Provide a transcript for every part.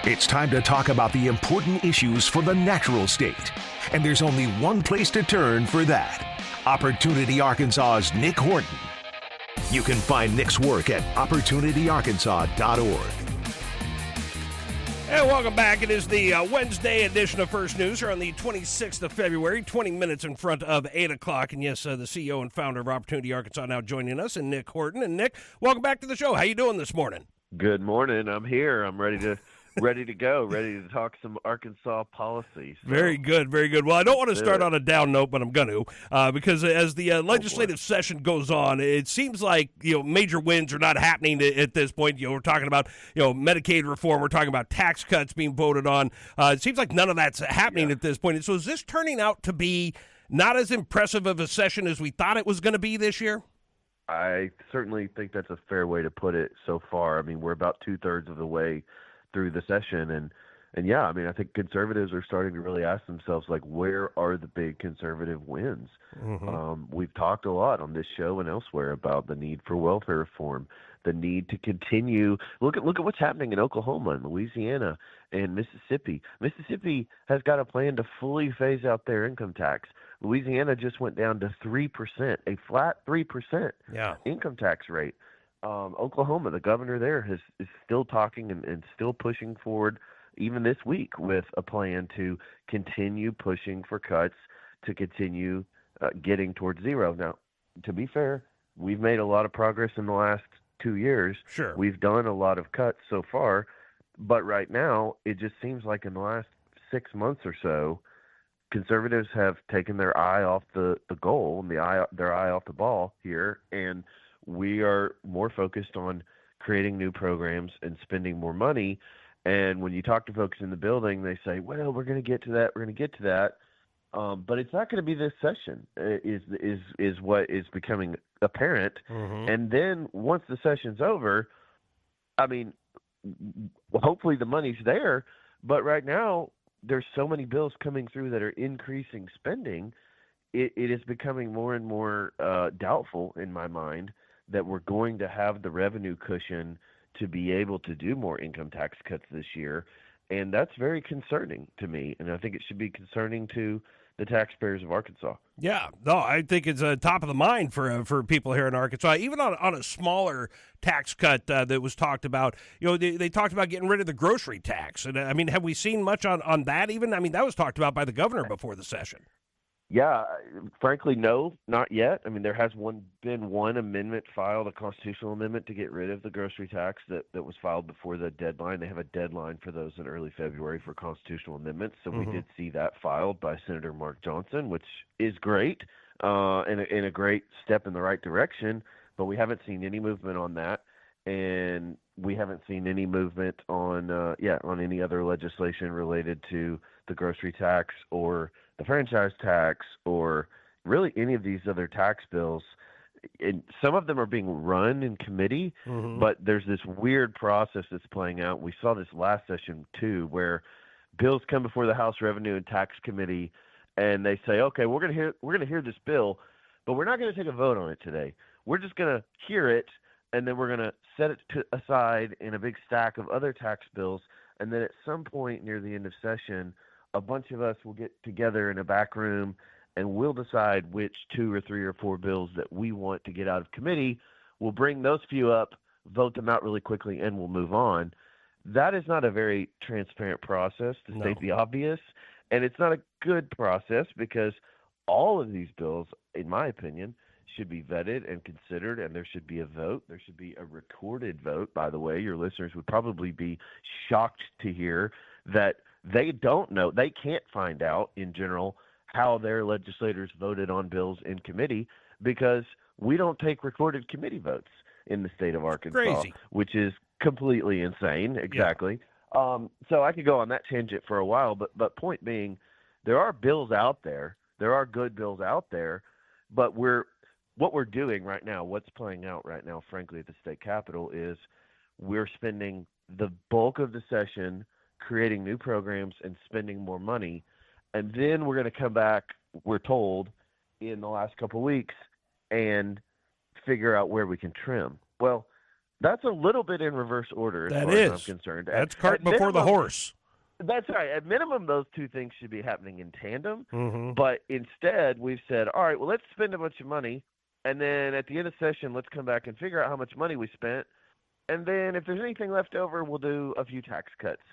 It's time to talk about the important issues for the natural state. And there's only one place to turn for that. Opportunity Arkansas's Nic Horton. You can find Nic's work at opportunityarkansas.org. And welcome back. It is the Wednesday edition of First News here on the 26th of February, 20 minutes in front of 8 o'clock. And yes, the CEO and founder of Opportunity Arkansas now joining us, and Nic Horton. And Nic, welcome back to the show. How you doing this morning? Good morning. I'm here. I'm ready to go, ready to talk some Arkansas policy. So. Very good, very good. Well, I don't want to start on a down note, but I'm going to, because as the legislative session goes on, it seems like major wins are not happening at this point. We're talking about Medicaid reform, we're talking about tax cuts being voted on. It seems like none of that's happening at this point. And so, is this turning out to be not as impressive of a session as we thought it was going to be this year? I certainly think that's a fair way to put it so far. I mean, we're about 2/3 of the way through the session, and yeah, I mean, I think conservatives are starting to really ask themselves, like, where are the big conservative wins? Mm-hmm. We've talked a lot on this show and elsewhere about the need for welfare reform, the need to continue. Look at what's happening in Oklahoma and Louisiana and Mississippi. Mississippi has got a plan to fully phase out their income tax. Louisiana just went down to 3%, a flat 3% income tax rate. Oklahoma, the governor there is still talking and still pushing forward, even this week, with a plan to continue pushing for cuts, to continue getting towards zero. Now, to be fair, we've made a lot of progress in the last 2 years. Sure. We've done a lot of cuts so far, but right now it just seems like in the last 6 months or so, conservatives have taken their eye off the goal and their eye off the ball here, and we are more focused on creating new programs and spending more money. And when you talk to folks in the building, they say, well, we're going to get to that. But it's not going to be this session is what is becoming apparent. Mm-hmm. And then once the session's over, I mean, hopefully the money's there. But right now, there's so many bills coming through that are increasing spending. It is becoming more and more doubtful in my mind that we're going to have the revenue cushion to be able to do more income tax cuts this year. And that's very concerning to me. And I think it should be concerning to the taxpayers of Arkansas. Yeah, no, I think it's top of the mind for people here in Arkansas. Even on a smaller tax cut that was talked about, they talked about getting rid of the grocery tax. And I mean, have we seen much on that even? I mean, that was talked about by the governor before the session. Yeah, frankly, no, not yet. I mean, there has been one amendment filed, a constitutional amendment to get rid of the grocery tax that was filed before the deadline. They have a deadline for those in early February for constitutional amendments. So we did see that filed by Senator Mark Johnson, which is great and a great step in the right direction. But we haven't seen any movement on that. And we haven't seen any movement on any other legislation related to the grocery tax or the franchise tax or really any of these other tax bills. And some of them are being run in committee, but there's this weird process that's playing out. We saw this last session too, where bills come before the House Revenue and Tax Committee, and they say, "Okay, we're gonna hear this bill, but we're not gonna take a vote on it today. We're just gonna hear it, and then we're gonna set it aside in a big stack of other tax bills, and then at some point near the end of session, a bunch of us will get together in a back room and we'll decide which 2 or 3 or 4 bills that we want to get out of committee. We'll bring those few up, vote them out really quickly, and we'll move on." That is not a very transparent process, to state the obvious, and it's not a good process because all of these bills, in my opinion, should be vetted and considered, and there should be a vote. There should be a recorded vote, by the way. Your listeners would probably be shocked to hear that they don't know. They can't find out in general how their legislators voted on bills in committee because we don't take recorded committee votes in the state of Arkansas, which is completely insane. Exactly. Yeah. So I could go on that tangent for a while, but point being, there are bills out there. There are good bills out there, but what we're doing right now, what's playing out right now, frankly, at the state capitol is we're spending the bulk of the session creating new programs and spending more money. And then we're going to come back, we're told, in the last couple of weeks and figure out where we can trim. Well, That's a little bit in reverse order as That far as I'm is. concerned. That's cart before the horse. That's right. At minimum, those two things should be happening in tandem. Mm-hmm. But instead, we've said, all right, well, let's spend a bunch of money, and then at the end of the session, let's come back and figure out how much money we spent. And then if there's anything left over, we'll do a few tax cuts.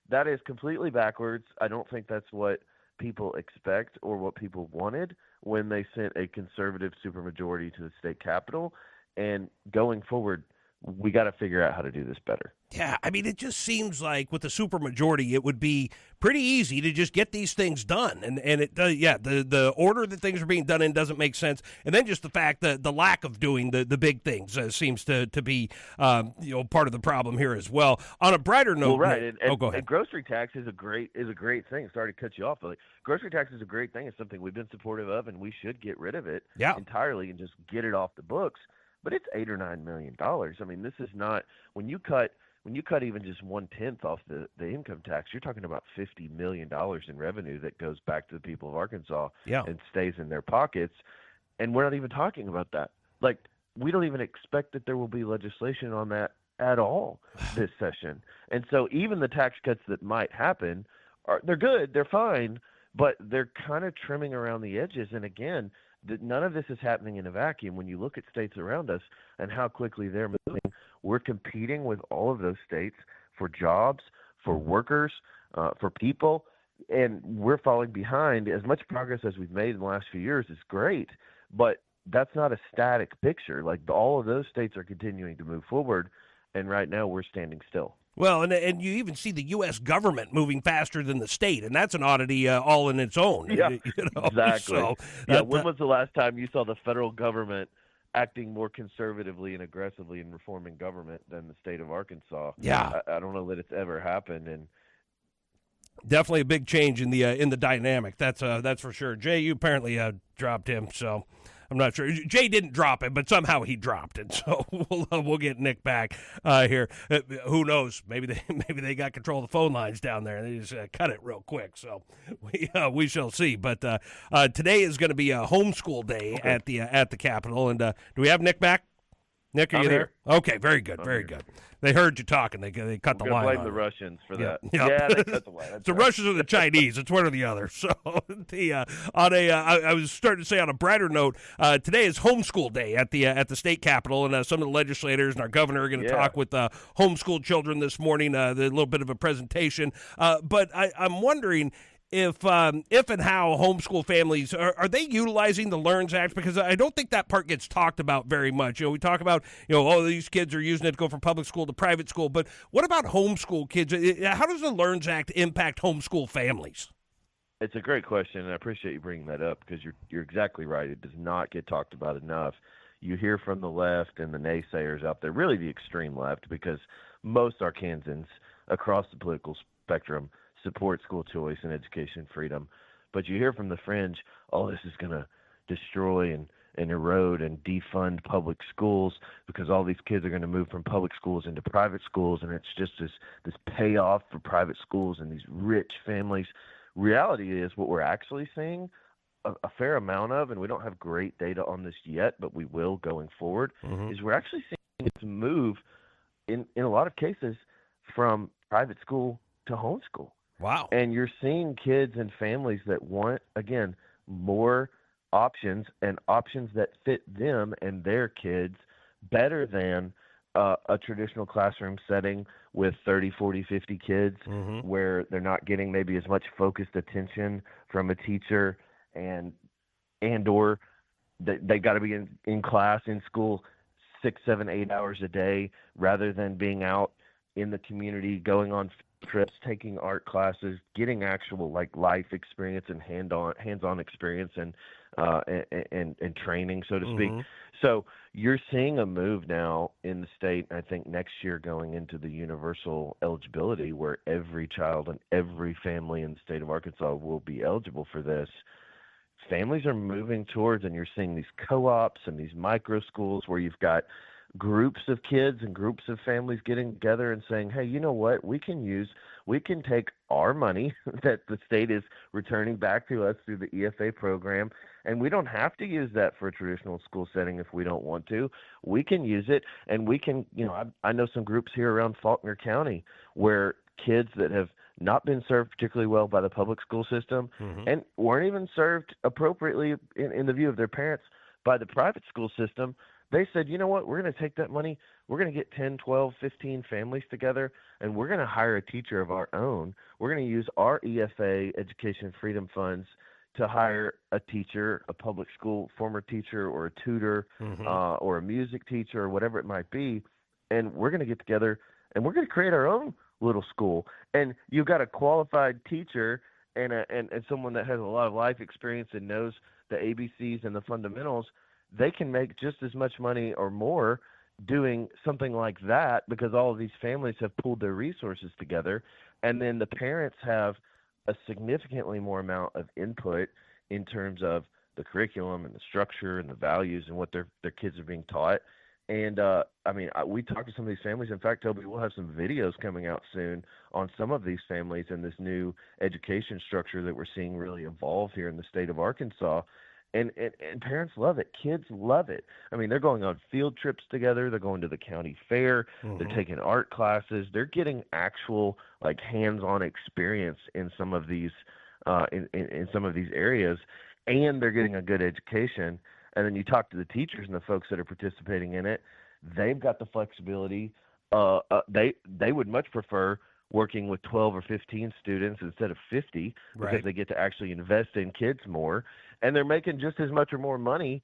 That is completely backwards. I don't think that's what people expect or what people wanted when they sent a conservative supermajority to the state capitol. And going forward, we got to figure out how to do this better. Yeah, I mean, it just seems like with the supermajority, it would be pretty easy to just get these things done. And it does, yeah, the order that things are being done in doesn't make sense. And then just the fact that the lack of doing the big things seems to be part of the problem here as well. On a brighter note, well, right, and, go ahead. And grocery tax is a great thing. Sorry to cut you off, but like, grocery tax is a great thing. It's something we've been supportive of, and we should get rid of it entirely and just get it off the books. But it's $8 or $9 million. I mean, this is not when you cut even just 1/10 off the income tax, you're talking about $50 million in revenue that goes back to the people of Arkansas and stays in their pockets. And we're not even talking about that. Like, we don't even expect that there will be legislation on that at all this session. And so even the tax cuts that might happen they're good, they're fine, but they're kind of trimming around the edges. And again, none of this is happening in a vacuum. When you look at states around us and how quickly they're moving, we're competing with all of those states for jobs, for workers, for people, and we're falling behind. As much progress as we've made in the last few years is great, but that's not a static picture. Like, all of those states are continuing to move forward, and right now we're standing still. Well, and you even see the U.S. government moving faster than the state, and that's an oddity all in its own. Yeah, exactly. So, when was the last time you saw the federal government acting more conservatively and aggressively in reforming government than the state of Arkansas? Yeah. I don't know that it's ever happened, and definitely a big change in the dynamic. That's for sure. Jay, you apparently dropped him, so I'm not sure. Jay didn't drop it, but somehow he dropped it. So we'll get Nick back here. Who knows? Maybe they got control of the phone lines down there and they just cut it real quick. So we shall see. But today is going to be a homeschool day at the Capitol. And do we have Nick back? Nick, are you there? Okay, very good, very good. They heard you talking. They cut the line. Blame the Russians for that. Yeah, they cut the line. It's the Russians or the Chinese. It's one or the other. So I was starting to say on a brighter note, today is homeschool day at the state capitol, and some of the legislators and our governor are going to talk with homeschool children this morning. A little bit of a presentation, but I'm wondering if and how homeschool families are they utilizing the LEARNS Act, because I don't think that part gets talked about very much. We talk about these kids are using it to go from public school to private school, but what about homeschool kids? How does the LEARNS Act impact homeschool families? It's a great question, and I appreciate you bringing that up, because you're exactly right. It does not get talked about enough. You hear from the left and the naysayers out there, really the extreme left, because most Arkansans across the political spectrum support school choice and education freedom. But you hear from the fringe, this is going to destroy and erode and defund public schools, because all these kids are going to move from public schools into private schools, and it's just this payoff for private schools and these rich families. Reality is, what we're actually seeing a fair amount of, and we don't have great data on this yet, but we will going forward, is we're actually seeing it move in a lot of cases from private school to homeschool. Wow. And you're seeing kids and families that want, again, more options, and options that fit them and their kids better than a traditional classroom setting with 30, 40, 50 kids, where they're not getting maybe as much focused attention from a teacher, and or they got to be in class, in school 6, 7, 8 hours a day, rather than being out in the community, going on trips, taking art classes, getting actual life experience and hands-on experience and training, so to speak. So you're seeing a move now in the state, I think next year going into the universal eligibility, where every child and every family in the state of Arkansas will be eligible for this. Families are moving towards, and you're seeing these co-ops and these micro schools where you've got groups of kids and groups of families getting together and saying, hey, you know what, we can take our money that the state is returning back to us through the EFA program, and we don't have to use that for a traditional school setting if we don't want to. We can use it, and we can, I know some groups here around Faulkner County where kids that have not been served particularly well by the public school system and weren't even served appropriately in the view of their parents by the private school system, they said, you know what, we're going to take that money, we're going to get 10, 12, 15 families together, and we're going to hire a teacher of our own. We're going to use our EFA Education Freedom Funds to hire a teacher, a public school former teacher or a tutor or a music teacher or whatever it might be, and we're going to get together and we're going to create our own little school. And you've got a qualified teacher and someone that has a lot of life experience and knows the ABCs and the fundamentals. They can make just as much money or more doing something like that because all of these families have pooled their resources together. And then the parents have a significantly more amount of input in terms of the curriculum and the structure and the values and what their kids are being taught. And, we talked to some of these families. In fact, Toby, we'll have some videos coming out soon on some of these families and this new education structure that we're seeing really evolve here in the state of Arkansas. And parents love it. Kids love it. I mean, they're going on field trips together. They're going to the county fair. They're taking art classes. They're getting actual, like, hands-on experience in some of these in some of these areas, and they're getting a good education. And then you talk to the teachers and the folks that are participating in it. They've got the flexibility. They would much prefer working with 12 or 15 students instead of 50 because they get to actually invest in kids more. And they're making just as much or more money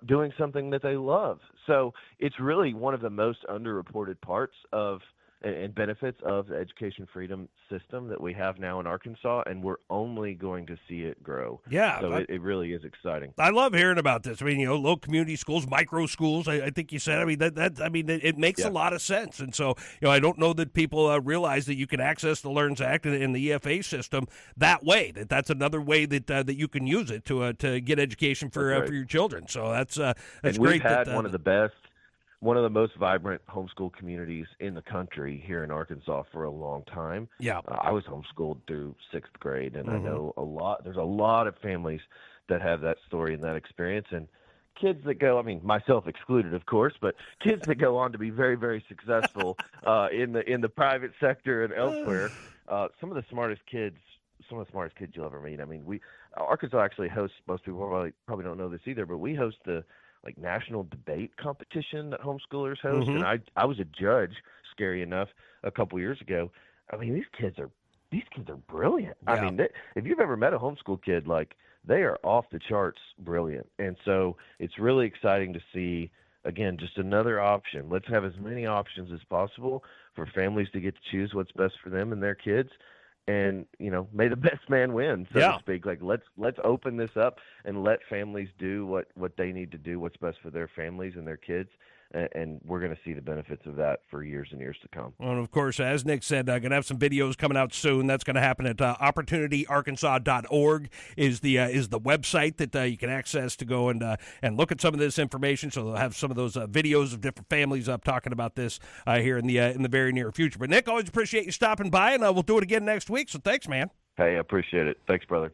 doing something that they love. So it's really one of the most underreported parts of and benefits of the education freedom system that we have now in Arkansas, and we're only going to see it grow. Yeah. So it really is exciting. I love hearing about this. I mean, low community schools, micro schools, I think you said. I mean, it makes a lot of sense. And so, I don't know that people realize that you can access the LEARNS Act and the EFA system that way, that's another way that you can use it to get education for your children. So that's and great. We've had one of the most vibrant homeschool communities in the country here in Arkansas for a long time. Yeah. I was homeschooled through 6th grade, and I know there's a lot of families that have that story and that experience. And kids that go, myself excluded, of course, but kids that go on to be very, very successful in the private sector and elsewhere, some of the smartest kids you'll ever meet. Arkansas actually hosts, most people probably don't know this either, but we host the national debate competition that homeschoolers host. And I was a judge, scary enough, a couple years ago. These kids are brilliant. Yeah. If you've ever met a homeschool kid, they are off the charts brilliant. And so it's really exciting to see, again, just another option. Let's have as many options as possible for families to get to choose what's best for them and their kids. And, may the best man win, so to speak. Let's open this up and let families do what they need to do, what's best for their families and their kids. And we're going to see the benefits of that for years and years to come. And, of course, as Nick said, going to have some videos coming out soon. That's going to happen at opportunityarkansas.org is the website that you can access to go and look at some of this information. So they'll have some of those videos of different families up talking about this here in the very near future. But, Nick, always appreciate you stopping by, and we'll do it again next week. So thanks, man. Hey, I appreciate it. Thanks, brother.